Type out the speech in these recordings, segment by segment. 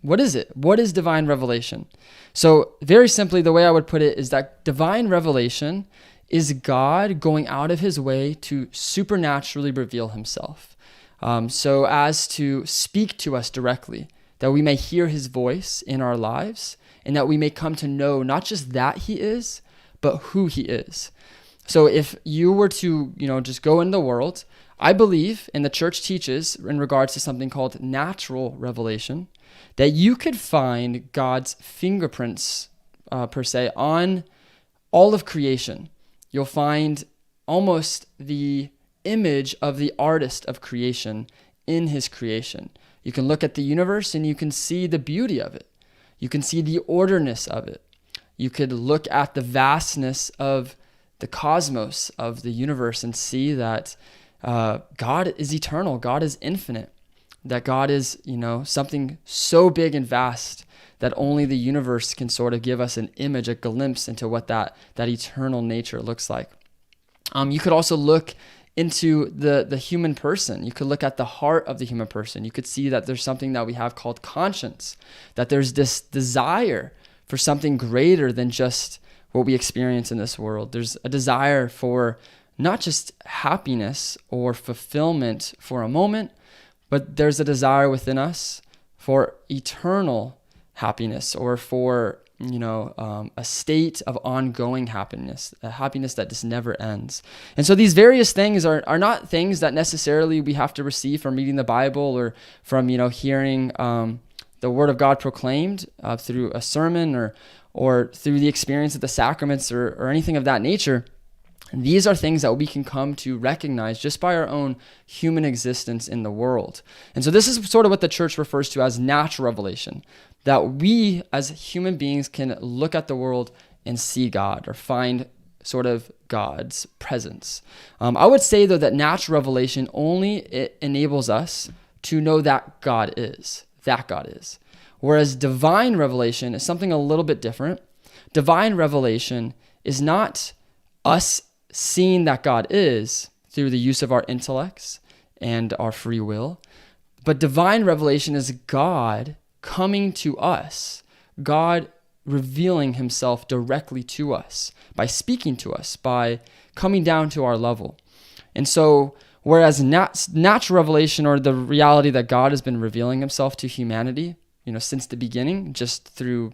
What is it? What is divine revelation? So very simply, the way I would put it is that divine revelation is God going out of his way to supernaturally reveal himself, so as to speak to us directly, that we may hear his voice in our lives, and that we may come to know not just that he is, but who he is. So if you were to, just go in the world, I believe, and the church teaches in regards to something called natural revelation, that you could find God's fingerprints, per se, on all of creation. You'll find almost the image of the artist of creation in his creation. You can look at the universe and you can see the beauty of it. You can see the orderness of it. You could look at the vastness of the cosmos, of the universe, and see that God is eternal, God is infinite, that God is, something so big and vast that only the universe can sort of give us an image, a glimpse into what that eternal nature looks like. You could also look into the human person. You could look at the heart of the human person. You could see that there's something that we have called conscience, that there's this desire for something greater than just what we experience in this world. There's a desire for not just happiness or fulfillment for a moment, but there's a desire within us for eternal happiness, or for a state of ongoing happiness, a happiness that just never ends. And so these various things are not things that necessarily we have to receive from reading the Bible or from hearing the Word of God proclaimed through a sermon or through the experience of the sacraments or anything of that nature. And these are things that we can come to recognize just by our own human existence in the world. And so this is sort of what the church refers to as natural revelation, that we as human beings can look at the world and see God, or find sort of God's presence. I would say, though, that natural revelation only enables us to know that God is. Whereas divine revelation is something a little bit different. Divine revelation is not us seeing that God is through the use of our intellects and our free will, but divine revelation is God coming to us, God revealing himself directly to us by speaking to us, by coming down to our level. And so whereas natural revelation, or the reality that God has been revealing himself to humanity, since the beginning, just through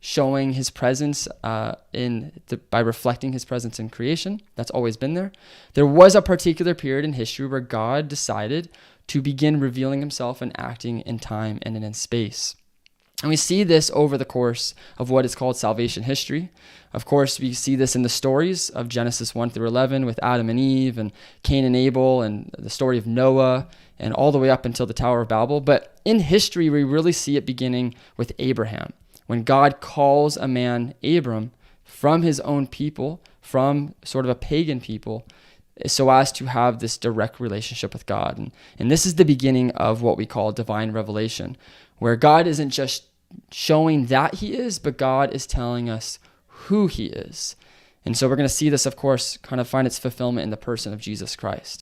showing his presence by reflecting his presence in creation, that's always been there. There was a particular period in history where God decided to begin revealing himself and acting in time and in space. And we see this over the course of what is called salvation history. Of course, we see this in the stories of Genesis 1 through 11 with Adam and Eve and Cain and Abel, and the story of Noah, and all the way up until the Tower of Babel. But in history, we really see it beginning with Abraham, when God calls a man, Abram, from his own people, from sort of a pagan people, so as to have this direct relationship with God. And this is the beginning of what we call divine revelation, where God isn't just showing that he is, but God is telling us who he is. And so we're going to see this, of course, kind of find its fulfillment in the person of Jesus Christ.